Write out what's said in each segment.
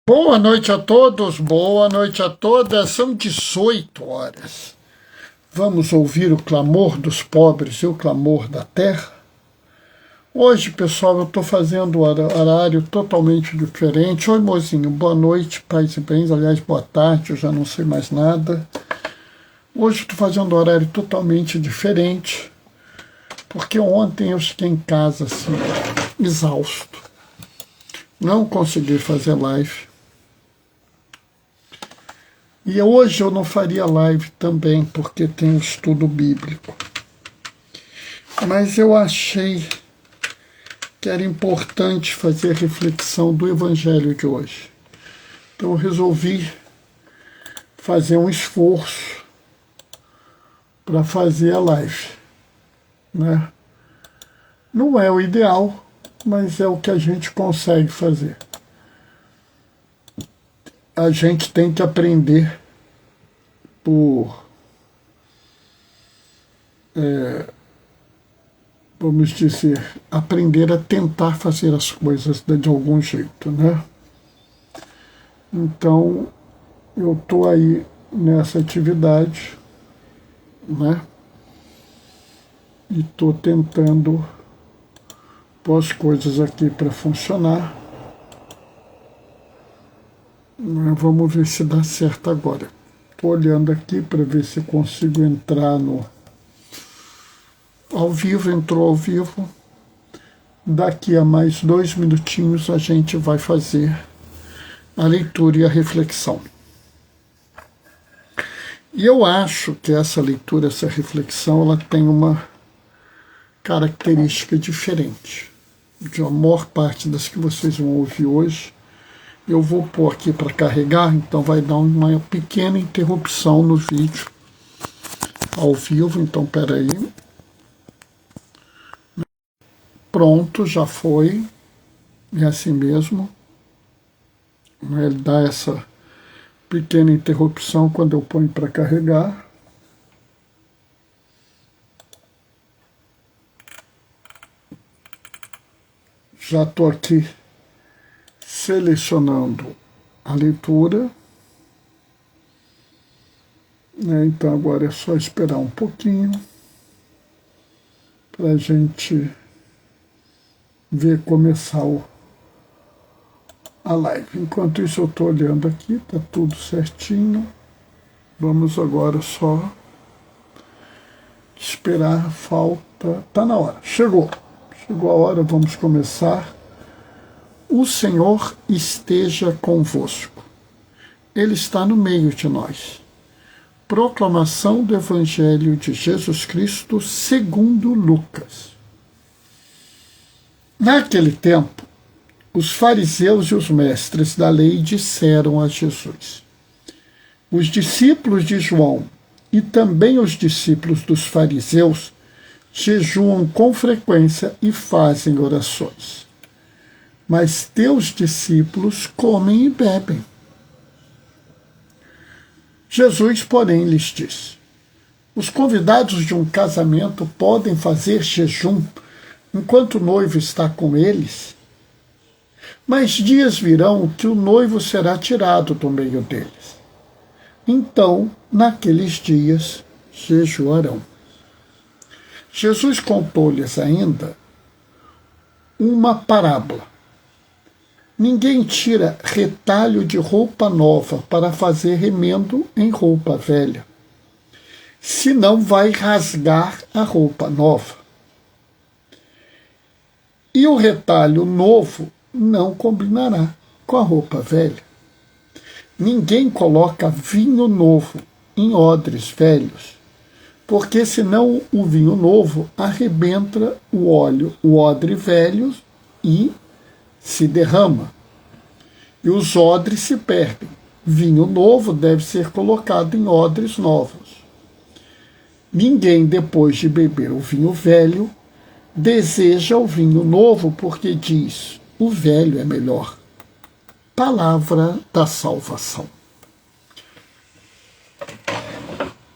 Boa noite a todos, boa noite a todas. São 18 horas. Vamos ouvir o clamor dos pobres e o clamor da terra? Hoje, pessoal, eu estou fazendo um horário totalmente diferente. Oi, mozinho, boa noite, paz e bens. Aliás, boa tarde, eu já não sei mais nada. Hoje eu estou fazendo um horário totalmente diferente, porque ontem eu fiquei em casa, assim, exausto. Não consegui fazer live. E hoje eu não faria live também, porque tem um estudo bíblico. Mas eu achei que era importante fazer reflexão do evangelho de hoje. Então eu resolvi fazer um esforço para fazer a live, né? Não é o ideal, mas é o que a gente consegue fazer. A gente tem que aprender vamos dizer, aprender a tentar fazer as coisas de algum jeito, né? Então, eu estou aí nessa atividade, né? E estou tentando pôr as coisas aqui para funcionar. Vamos ver se dá certo agora. Estou olhando aqui para ver se consigo entrar ao vivo. Entrou ao vivo. Daqui a mais 2 minutinhos a gente vai fazer a leitura e a reflexão. E eu acho que essa leitura, essa reflexão, ela tem uma característica diferente de a maior parte das que vocês vão ouvir hoje. Eu vou pôr aqui para carregar, então vai dar uma pequena interrupção no vídeo ao vivo. Então, espera aí. Pronto, já foi. É assim mesmo. Ele dá essa pequena interrupção quando eu ponho para carregar. Já estou aqui selecionando a leitura. Então agora é só esperar um pouquinho para a gente ver começar a live. Enquanto isso eu estou olhando aqui, está tudo certinho. Vamos agora só esperar, falta... Está na hora, chegou a hora, vamos começar. O Senhor esteja convosco. Ele está no meio de nós. Proclamação do Evangelho de Jesus Cristo segundo Lucas. Naquele tempo, os fariseus e os mestres da lei disseram a Jesus: os discípulos de João e também os discípulos dos fariseus jejuam com frequência e fazem orações. Mas teus discípulos comem e bebem. Jesus, porém, lhes disse: os convidados de um casamento podem fazer jejum enquanto o noivo está com eles? Mas dias virão que o noivo será tirado do meio deles. Então, naqueles dias, jejuarão. Jesus contou-lhes ainda uma parábola. Ninguém tira retalho de roupa nova para fazer remendo em roupa velha, senão vai rasgar a roupa nova. E o retalho novo não combinará com a roupa velha. Ninguém coloca vinho novo em odres velhos, porque senão o vinho novo arrebenta o odre velho e se derrama, e os odres se perdem. Vinho novo deve ser colocado em odres novos. Ninguém, depois de beber o vinho velho, deseja o vinho novo, porque diz: o velho é melhor. Palavra da salvação.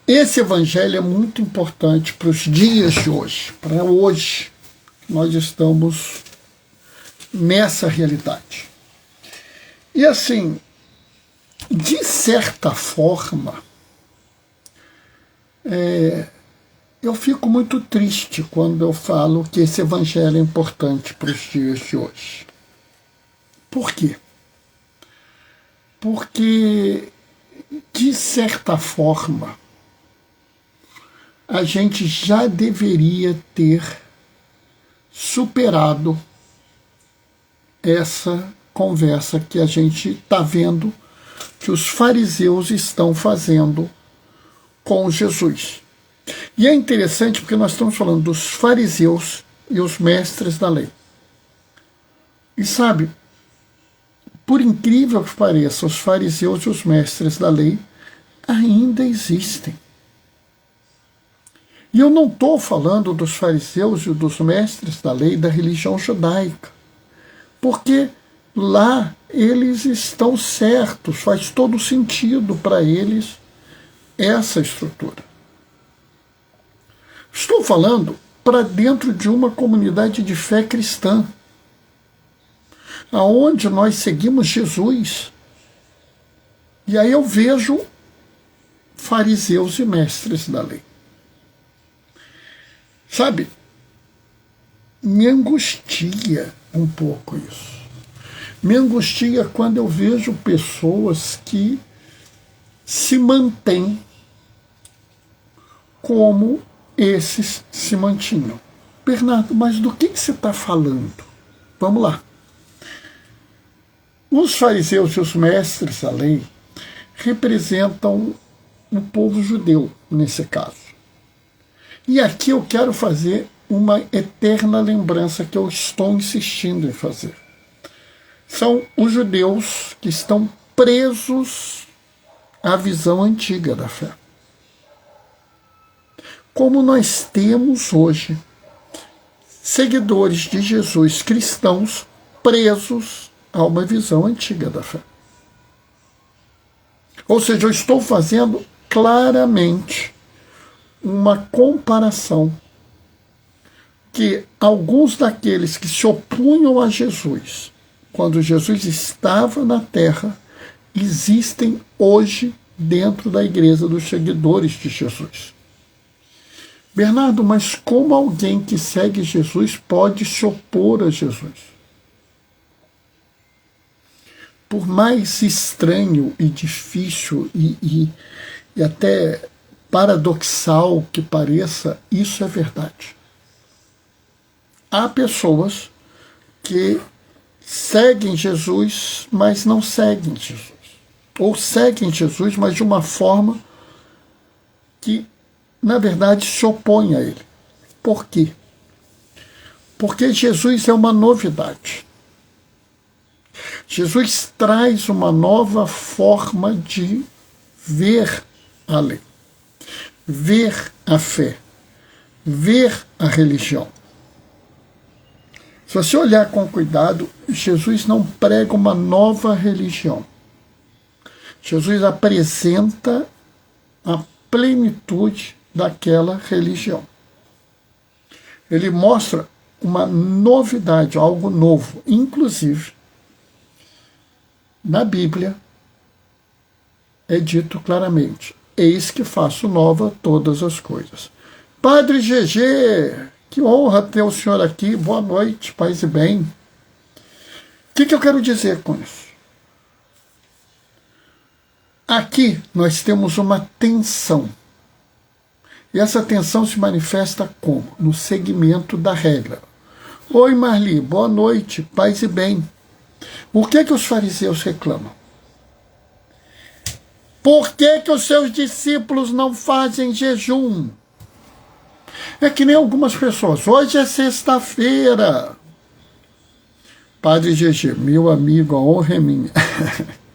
Esse evangelho é muito importante para os dias de hoje, para hoje. Nós estamos nessa realidade. E assim, de certa forma, eu fico muito triste quando eu falo que esse evangelho é importante para os dias de hoje. Por quê? Porque, de certa forma, a gente já deveria ter superado essa conversa que a gente está vendo que os fariseus estão fazendo com Jesus. E é interessante porque nós estamos falando dos fariseus e os mestres da lei. E sabe, por incrível que pareça, os fariseus e os mestres da lei ainda existem. E eu não estou falando dos fariseus e dos mestres da lei da religião judaica, porque lá eles estão certos, faz todo sentido para eles essa estrutura. Estou falando para dentro de uma comunidade de fé cristã, aonde nós seguimos Jesus. E aí eu vejo fariseus e mestres da lei. Sabe, me angustia um pouco isso. Me angustia quando eu vejo pessoas que se mantêm como esses se mantinham. Bernardo, mas do que você está falando? Vamos lá. Os fariseus e os mestres da lei representam o povo judeu, nesse caso. E aqui eu quero fazer uma eterna lembrança que eu estou insistindo em fazer. São os judeus que estão presos à visão antiga da fé. Como nós temos hoje seguidores de Jesus cristãos presos a uma visão antiga da fé. Ou seja, eu estou fazendo claramente uma comparação que alguns daqueles que se opunham a Jesus, quando Jesus estava na terra, existem hoje dentro da igreja dos seguidores de Jesus. Bernardo, mas como alguém que segue Jesus pode se opor a Jesus? Por mais estranho e difícil e até paradoxal que pareça, isso é verdade. Há pessoas que seguem Jesus, mas não seguem Jesus. Ou seguem Jesus, mas de uma forma que, na verdade, se opõe a ele. Por quê? Porque Jesus é uma novidade. Jesus traz uma nova forma de ver a lei, ver a fé, ver a religião. Se você olhar com cuidado, Jesus não prega uma nova religião. Jesus apresenta a plenitude daquela religião. Ele mostra uma novidade, algo novo. Inclusive, na Bíblia é dito claramente: eis que faço nova todas as coisas. Padre GG, que honra ter o senhor aqui. Boa noite, paz e bem. O que eu quero dizer com isso? Aqui nós temos uma tensão. E essa tensão se manifesta como? No segmento da regra. Oi, Marli, boa noite, paz e bem. O que os fariseus reclamam? Por que os seus discípulos não fazem jejum? É que nem algumas pessoas. Hoje é sexta-feira. Padre GG, meu amigo, a honra é minha.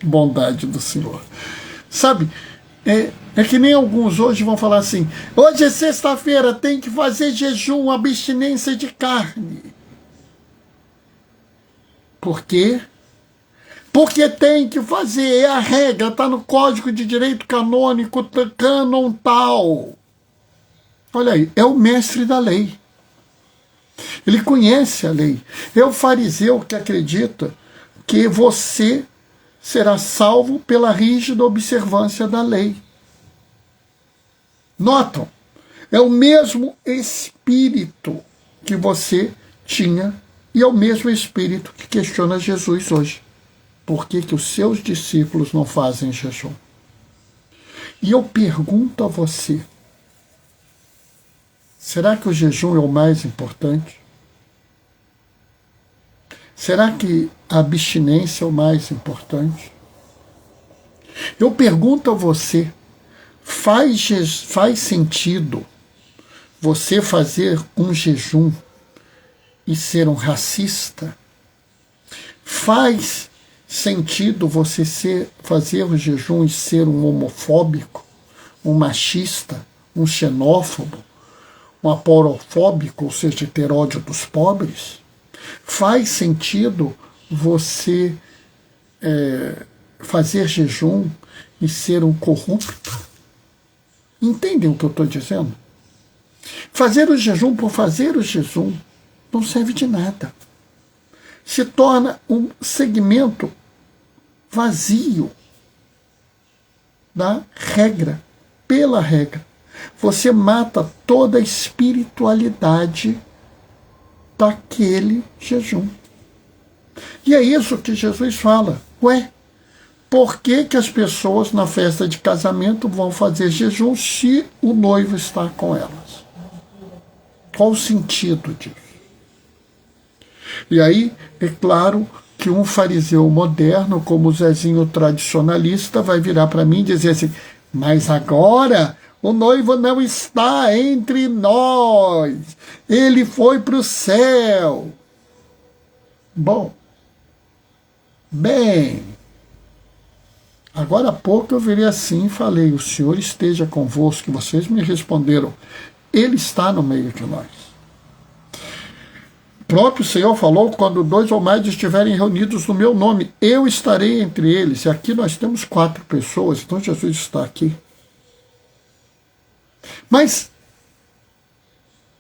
Bondade do Senhor. Sabe, é que nem alguns hoje vão falar assim: hoje é sexta-feira, tem que fazer jejum, abstinência de carne. Por quê? Porque tem que fazer, é a regra, está no Código de Direito Canônico, cânon tal. Olha aí, é o mestre da lei. Ele conhece a lei. É o fariseu que acredita que você será salvo pela rígida observância da lei. Notam? É o mesmo espírito que você tinha e é o mesmo espírito que questiona Jesus hoje. Por que os seus discípulos não fazem jejum? E eu pergunto a você, será que o jejum é o mais importante? Será que a abstinência é o mais importante? Eu pergunto a você, faz sentido você fazer um jejum e ser um racista? Faz sentido você fazer o jejum e ser um homofóbico, um machista, um xenófobo, um aporofóbico, ou seja, ter ódio dos pobres? Faz sentido você fazer jejum e ser um corrupto? Entendem o que eu estou dizendo? Fazer o jejum por fazer o jejum não serve de nada. Se torna um segmento vazio da regra, pela regra. Você mata toda a espiritualidade daquele jejum. E é isso que Jesus fala. Ué, por que as pessoas na festa de casamento vão fazer jejum se o noivo está com elas? Qual o sentido disso? E aí, é claro que um fariseu moderno, como o Zezinho tradicionalista, vai virar para mim e dizer assim, mas agora o noivo não está entre nós, ele foi para o céu. Bem, agora há pouco eu virei assim e falei, o Senhor esteja convosco, vocês me responderam, ele está no meio de nós. O próprio Senhor falou, quando 2 ou mais estiverem reunidos no meu nome, eu estarei entre eles. E aqui nós temos 4 pessoas, então Jesus está aqui. Mas,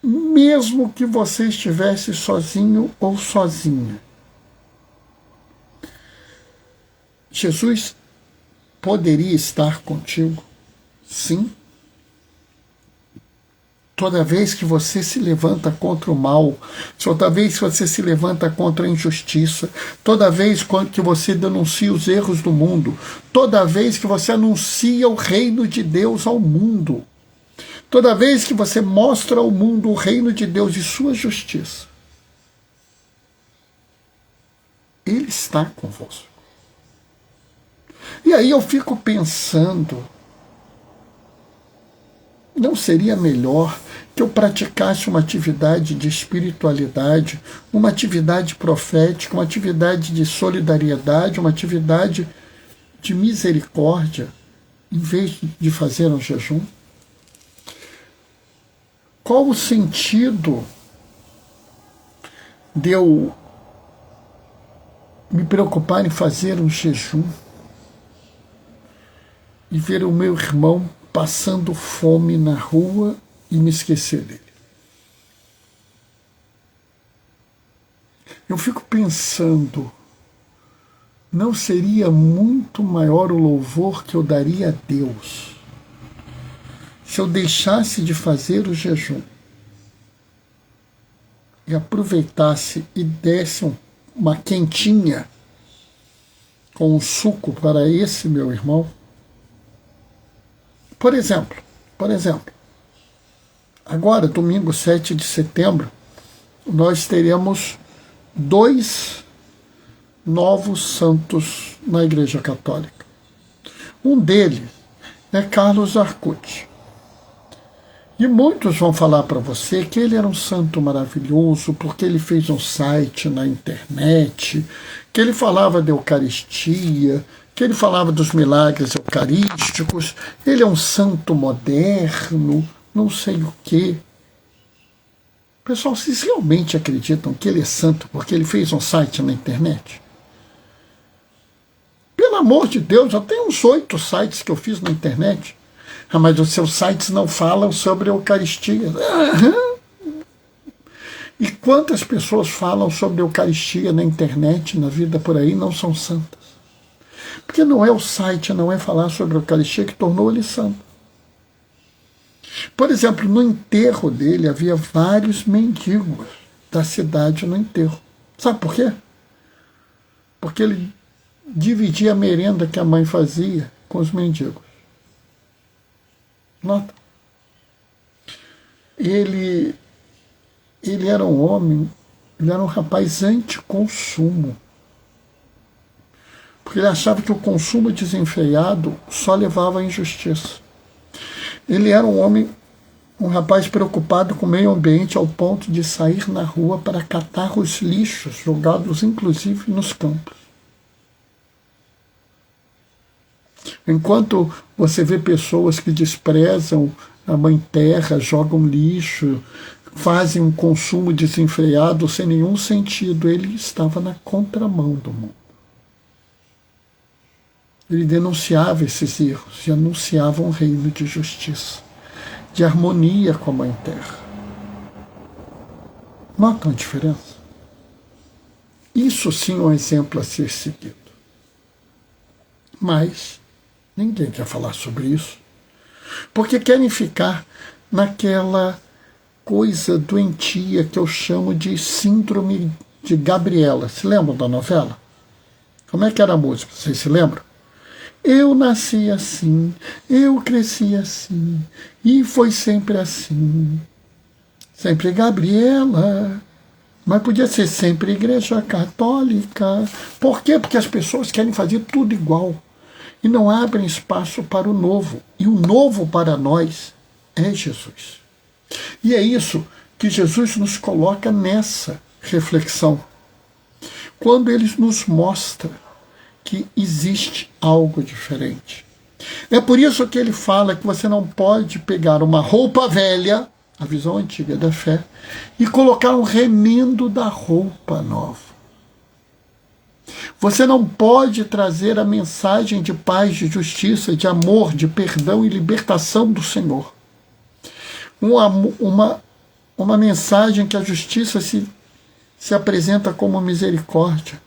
mesmo que você estivesse sozinho ou sozinha, Jesus poderia estar contigo? Sim. Toda vez que você se levanta contra o mal, toda vez que você se levanta contra a injustiça, toda vez que você denuncia os erros do mundo, toda vez que você anuncia o reino de Deus ao mundo, toda vez que você mostra ao mundo o reino de Deus e sua justiça, Ele está convosco. E aí eu fico pensando, não seria melhor que eu praticasse uma atividade de espiritualidade, uma atividade profética, uma atividade de solidariedade, uma atividade de misericórdia, em vez de fazer um jejum? Qual o sentido de eu me preocupar em fazer um jejum e ver o meu irmão passando fome na rua e me esquecer dele? Eu fico pensando, não seria muito maior o louvor que eu daria a Deus se eu deixasse de fazer o jejum e aproveitasse e desse uma quentinha com um suco para esse meu irmão? Por exemplo, agora, domingo 7 de setembro, nós teremos 2 novos santos na Igreja Católica. Um deles é Carlos Arcudi. E muitos vão falar para você que ele era um santo maravilhoso, porque ele fez um site na internet, que ele falava da Eucaristia, que ele falava dos milagres eucarísticos, ele é um santo moderno, não sei o quê. Pessoal, vocês realmente acreditam que ele é santo porque ele fez um site na internet? Pelo amor de Deus, eu tenho uns 8 sites que eu fiz na internet. Ah, mas os seus sites não falam sobre a Eucaristia. E quantas pessoas falam sobre a Eucaristia na internet, na vida por aí, não são santas? Porque não é o site, não é falar sobre a Eucaristia que tornou ele santo. Por exemplo, no enterro dele havia vários mendigos da cidade no enterro. Sabe por quê? Porque ele dividia a merenda que a mãe fazia com os mendigos. Nota. Ele era um homem, ele era um rapaz anticonsumo. Porque ele achava que o consumo desenfreado só levava à injustiça. Ele era um homem, um rapaz preocupado com o meio ambiente ao ponto de sair na rua para catar os lixos jogados inclusive nos campos. Enquanto você vê pessoas que desprezam a mãe terra, jogam lixo, fazem um consumo desenfreado sem nenhum sentido, ele estava na contramão do mundo. Ele denunciava esses erros e anunciava um reino de justiça, de harmonia com a mãe terra. Notam a diferença? Isso sim é um exemplo a ser seguido. Mas ninguém quer falar sobre isso, porque querem ficar naquela coisa doentia que eu chamo de síndrome de Gabriela. Se lembram da novela? Como é que era a música? Vocês se lembram? Eu nasci assim, eu cresci assim, e foi sempre assim. Sempre Gabriela, mas podia ser sempre Igreja Católica. Por quê? Porque as pessoas querem fazer tudo igual e não abrem espaço para o novo. E o novo para nós é Jesus. E é isso que Jesus nos coloca nessa reflexão. Quando ele nos mostra que existe algo diferente. É por isso que ele fala que você não pode pegar uma roupa velha, a visão antiga da fé, e colocar um remendo da roupa nova. Você não pode trazer a mensagem de paz, de justiça, de amor, de perdão e libertação do Senhor. Uma mensagem que a justiça se apresenta como misericórdia,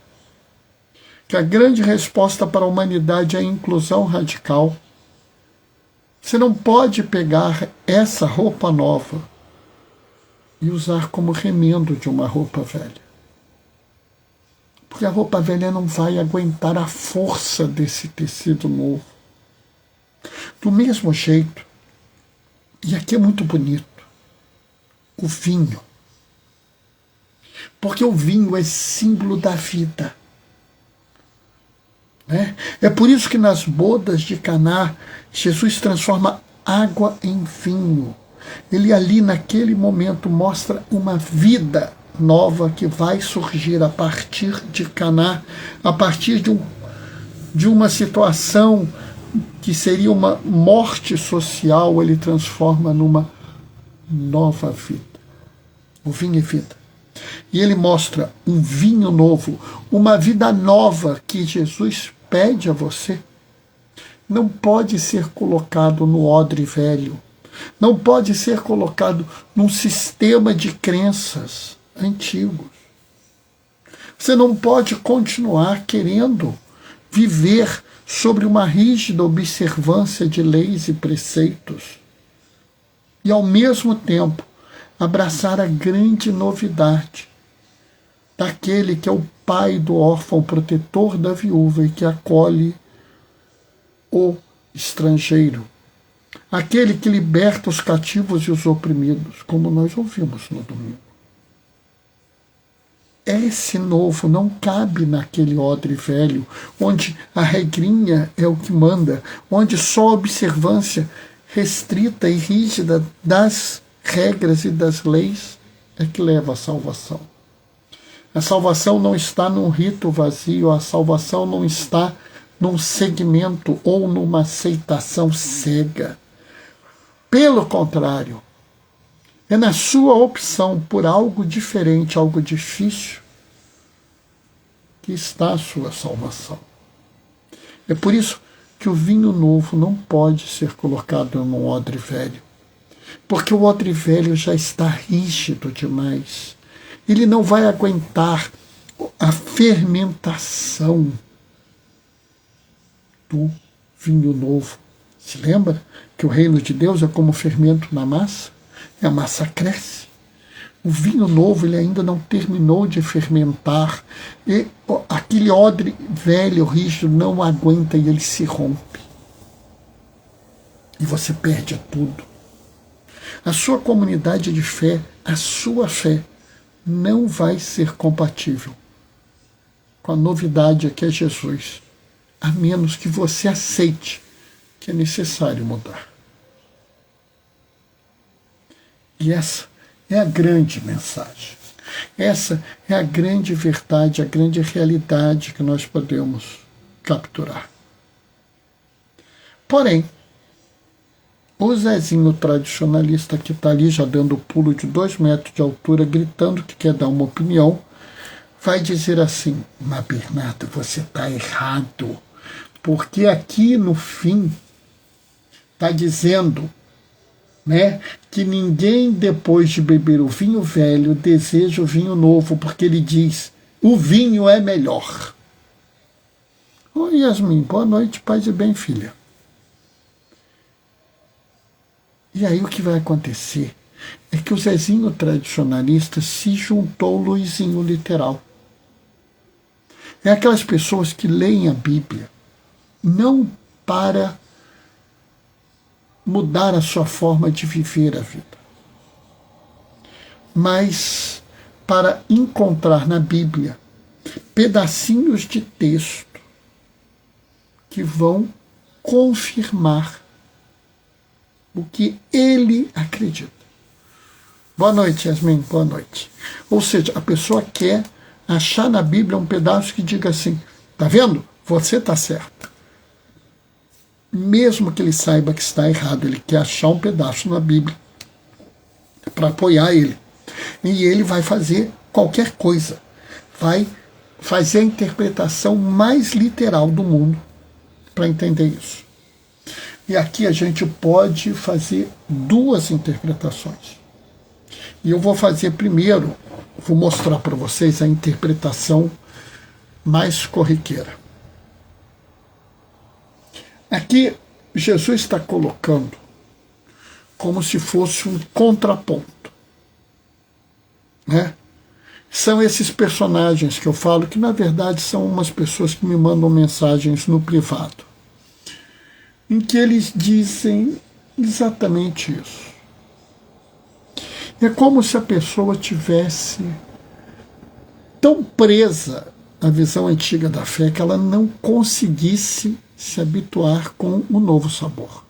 que a grande resposta para a humanidade é a inclusão radical. Você não pode pegar essa roupa nova e usar como remendo de uma roupa velha. Porque a roupa velha não vai aguentar a força desse tecido novo. Do mesmo jeito, e aqui é muito bonito, o vinho. Porque o vinho é símbolo da vida. É por isso que nas bodas de Caná, Jesus transforma água em vinho. Ele ali naquele momento mostra uma vida nova que vai surgir a partir de Caná, a partir de uma situação que seria uma morte social, ele transforma numa nova vida. O vinho é vida. E ele mostra um vinho novo, uma vida nova que Jesus pede a você. Não pode ser colocado no odre velho. Não pode ser colocado num sistema de crenças antigos. Você não pode continuar querendo viver sobre uma rígida observância de leis e preceitos e, ao mesmo tempo, abraçar a grande novidade daquele que é o pai do órfão, protetor da viúva e que acolhe o estrangeiro, aquele que liberta os cativos e os oprimidos, como nós ouvimos no domingo. Esse novo não cabe naquele odre velho, onde a regrinha é o que manda, onde só a observância restrita e rígida das regras e das leis é que leva à salvação. A salvação não está num rito vazio, a salvação não está num segmento ou numa aceitação cega. Pelo contrário, é na sua opção por algo diferente, algo difícil, que está a sua salvação. É por isso que o vinho novo não pode ser colocado num odre velho, porque o odre velho já está rígido demais. Ele não vai aguentar a fermentação do vinho novo. Se lembra que o reino de Deus é como fermento na massa? E a massa cresce. O vinho novo ele ainda não terminou de fermentar. E aquele odre velho, rígido, não aguenta e ele se rompe. E você perde tudo. A sua comunidade de fé, a sua fé, não vai ser compatível com a novidade que é Jesus, a menos que você aceite que é necessário mudar. E essa é a grande mensagem. Essa é a grande verdade, a grande realidade que nós podemos capturar. Porém, o Zezinho tradicionalista que está ali já dando pulo de 2 metros de altura, gritando que quer dar uma opinião, vai dizer assim: mas Bernardo, você está errado, porque aqui no fim está dizendo, né, que ninguém depois de beber o vinho velho deseja o vinho novo, porque ele diz, o vinho é melhor. Oi, Yasmin, boa noite, paz e bem, filha. E aí o que vai acontecer é que o Zezinho tradicionalista se juntou ao Luizinho literal. É aquelas pessoas que leem a Bíblia não para mudar a sua forma de viver a vida, mas para encontrar na Bíblia pedacinhos de texto que vão confirmar o que ele acredita. Boa noite, Yasmin, boa noite. Ou seja, a pessoa quer achar na Bíblia um pedaço que diga assim, tá vendo? Você está certo. Mesmo que ele saiba que está errado, ele quer achar um pedaço na Bíblia para apoiar ele. E ele vai fazer qualquer coisa. Vai fazer a interpretação mais literal do mundo para entender isso. E aqui a gente pode fazer 2 interpretações. E eu vou fazer primeiro, vou mostrar para vocês a interpretação mais corriqueira. Aqui, Jesus está colocando como se fosse um contraponto, né? São esses personagens que eu falo, que na verdade são umas pessoas que me mandam mensagens no privado, em que eles dizem exatamente isso. É como se a pessoa tivesse tão presa à visão antiga da fé que ela não conseguisse se habituar com o novo sabor.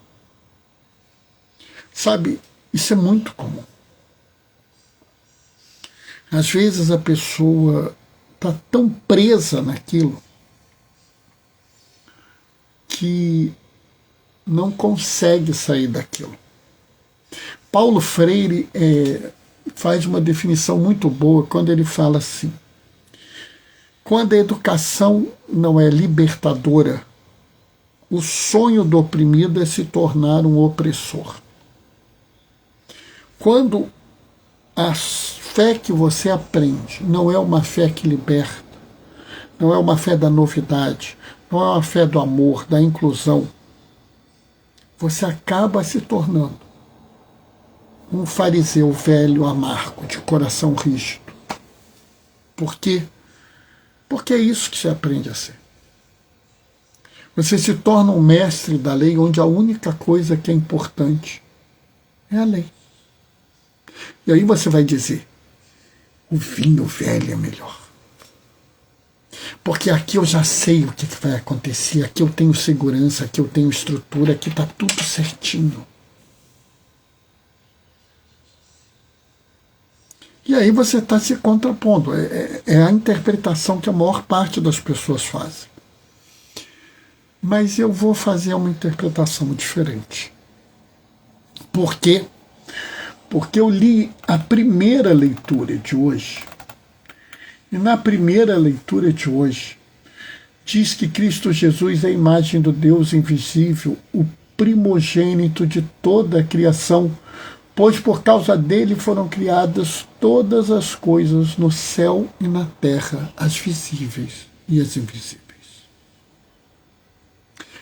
Sabe, isso é muito comum. Às vezes a pessoa está tão presa naquilo que não consegue sair daquilo. Paulo Freire faz uma definição muito boa quando ele fala assim: quando a educação não é libertadora, o sonho do oprimido é se tornar um opressor. Quando a fé que você aprende não é uma fé que liberta, não é uma fé da novidade, não é uma fé do amor, da inclusão, você acaba se tornando um fariseu velho, amargo, de coração rígido. Por quê? Porque é isso que você aprende a ser. Você se torna um mestre da lei onde a única coisa que é importante é a lei. E aí você vai dizer, o vinho velho é melhor. Porque aqui eu já sei o que vai acontecer, aqui eu tenho segurança, aqui eu tenho estrutura, aqui está tudo certinho. E aí você está se contrapondo. É a interpretação que a maior parte das pessoas fazem. Mas eu vou fazer uma interpretação diferente. Por quê? Porque eu li a primeira leitura de hoje. E na primeira leitura de hoje, diz que Cristo Jesus é a imagem do Deus invisível, o primogênito de toda a criação, pois por causa dele foram criadas todas as coisas no céu e na terra, as visíveis e as invisíveis.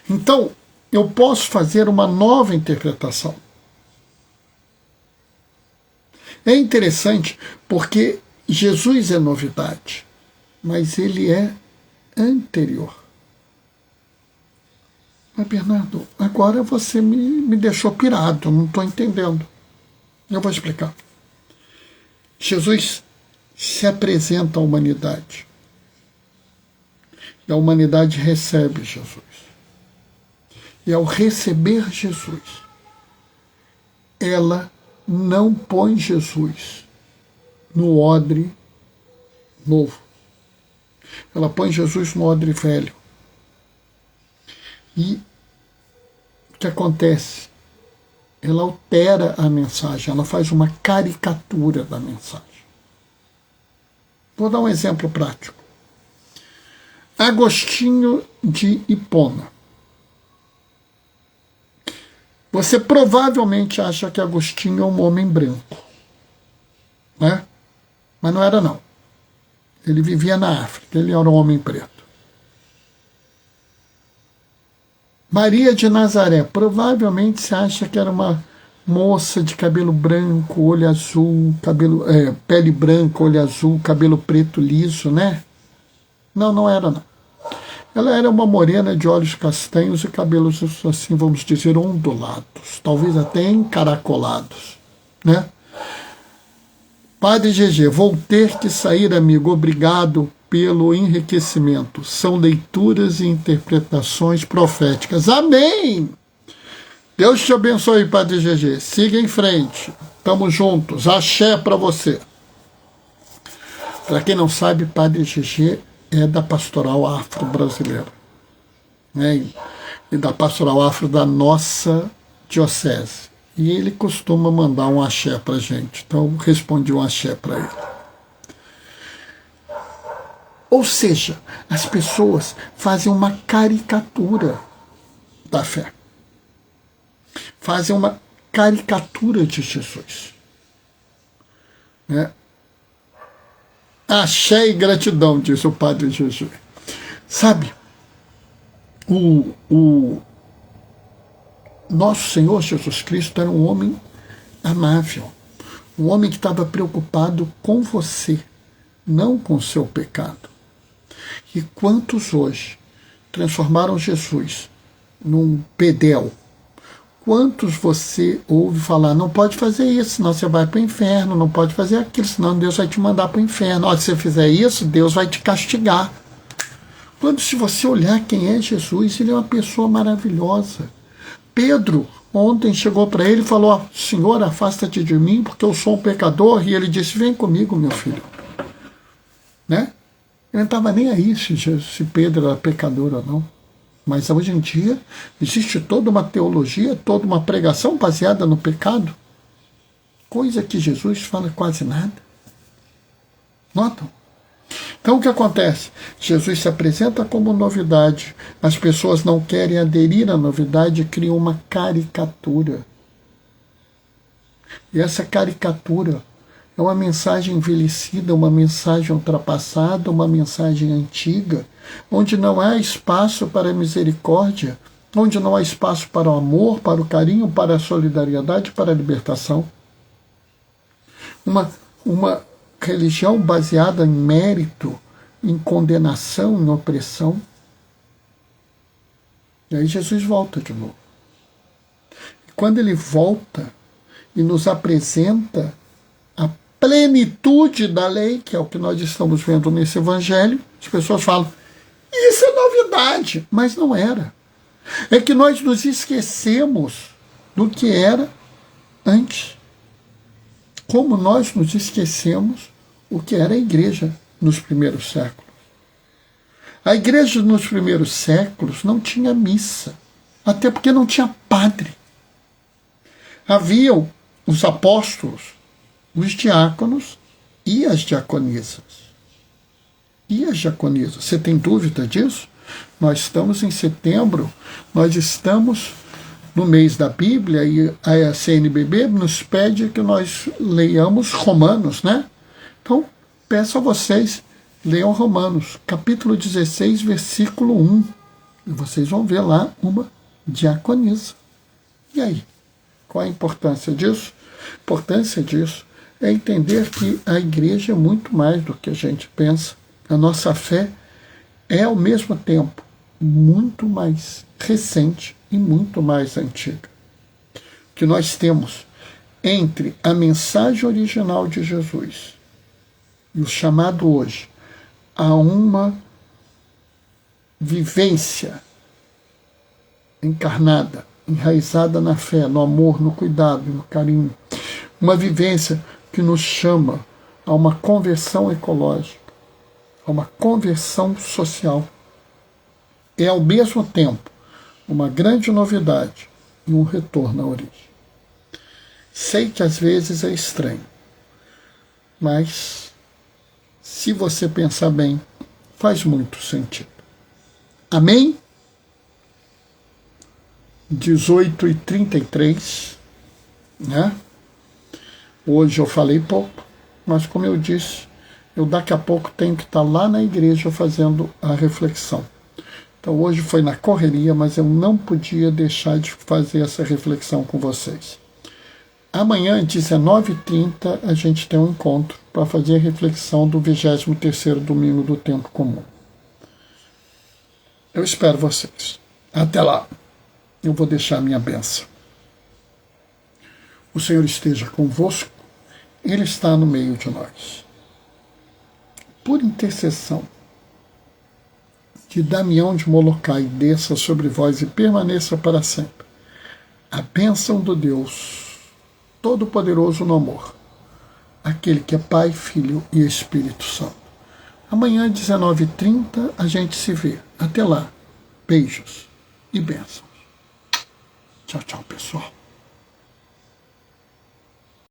Então, eu posso fazer uma nova interpretação. É interessante porque Jesus é novidade, mas ele é anterior. Mas, Bernardo, agora você me deixou pirado, não estou entendendo. Eu vou explicar. Jesus se apresenta à humanidade. E a humanidade recebe Jesus. E ao receber Jesus, ela não põe Jesus no odre novo. Ela põe Jesus no odre velho. E o que acontece? Ela altera a mensagem, ela faz uma caricatura da mensagem. Vou dar um exemplo prático. Agostinho de Hipona. Você provavelmente acha que Agostinho é um homem branco, né? Mas não era, não. Ele vivia na África, ele era um homem preto. Maria de Nazaré, provavelmente você acha que era uma moça de cabelo branco, olho azul, pele branca, olho azul, cabelo preto liso, né? Não, não era, não. Ela era uma morena de olhos castanhos e cabelos, assim, vamos dizer, ondulados, talvez até encaracolados, né? Padre GG, vou ter que sair, amigo, obrigado pelo enriquecimento. São leituras e interpretações proféticas. Amém! Deus te abençoe, Padre GG. Siga em frente. Tamo juntos. Axé para você. Para quem não sabe, Padre GG é da Pastoral Afro Brasileira, né? E da Pastoral Afro da nossa diocese. E ele costuma mandar um axé para a gente. Então, eu respondi um axé para ele. Ou seja, as pessoas fazem uma caricatura da fé. Fazem uma caricatura de Jesus, né? Axé e gratidão, diz o Padre Jesus. Sabe, o nosso Senhor Jesus Cristo era um homem amável, um homem que estava preocupado com você, não com o seu pecado. E quantos hoje transformaram Jesus num pedel? Quantos você ouve falar, não pode fazer isso, senão você vai para o inferno, não pode fazer aquilo, senão Deus vai te mandar para o inferno. Olha, se você fizer isso, Deus vai te castigar. Quando, se você olhar quem é Jesus, ele é uma pessoa maravilhosa. Pedro, ontem chegou para ele e falou, Senhor, afasta-te de mim, porque eu sou um pecador. E ele disse, vem comigo, meu filho. Né? Ele não estava nem aí se Pedro era pecador ou não. Mas hoje em dia existe toda uma teologia, toda uma pregação baseada no pecado. Coisa que Jesus fala quase nada. Notam? Então o que acontece? Jesus se apresenta como novidade. As pessoas não querem aderir à novidade e criam uma caricatura. E essa caricatura é uma mensagem envelhecida, uma mensagem ultrapassada, uma mensagem antiga, onde não há espaço para a misericórdia, onde não há espaço para o amor, para o carinho, para a solidariedade, para a libertação. Uma religião baseada em mérito, em condenação, em opressão. E aí Jesus volta de novo. E quando ele volta e nos apresenta a plenitude da lei, que é o que nós estamos vendo nesse evangelho, as pessoas falam, isso é novidade, mas não era. É que nós nos esquecemos do que era antes. Como nós nos esquecemos o que era a igreja nos primeiros séculos. A igreja nos primeiros séculos não tinha missa, até porque não tinha padre. Haviam os apóstolos, os diáconos e as diaconisas. E as diaconisas? Você tem dúvida disso? Nós estamos em setembro, nós estamos no mês da Bíblia e a CNBB nos pede que nós leiamos Romanos, né? Então, peço a vocês, leiam Romanos, capítulo 16, versículo 1. E vocês vão ver lá uma diaconisa. E aí? Qual a importância disso? A importância disso é entender que a igreja é muito mais do que a gente pensa. A nossa fé é, ao mesmo tempo, muito mais recente e muito mais antiga. O que nós temos entre a mensagem original de Jesus e o chamado hoje a uma vivência encarnada, enraizada na fé, no amor, no cuidado, no carinho. Uma vivência que nos chama a uma conversão ecológica, a uma conversão social. É, ao mesmo tempo, uma grande novidade e um retorno à origem. Sei que às vezes é estranho, mas se você pensar bem, faz muito sentido. Amém? 18h33, né? Hoje eu falei pouco, mas como eu disse, eu daqui a pouco tenho que estar lá na igreja fazendo a reflexão. Então hoje foi na correria, mas eu não podia deixar de fazer essa reflexão com vocês. Amanhã, 19h30, a gente tem um encontro para fazer a reflexão do 23º domingo do tempo comum. Eu espero vocês. Até lá. Eu vou deixar a minha bênção. O Senhor esteja convosco, Ele está no meio de nós. Por intercessão de Damião de Molokai, desça sobre vós e permaneça para sempre a bênção do Deus Todo-Poderoso no amor, aquele que é Pai, Filho e Espírito Santo. Amanhã, 19h30, a gente se vê. Até lá. Beijos e bênçãos. Tchau, tchau, pessoal.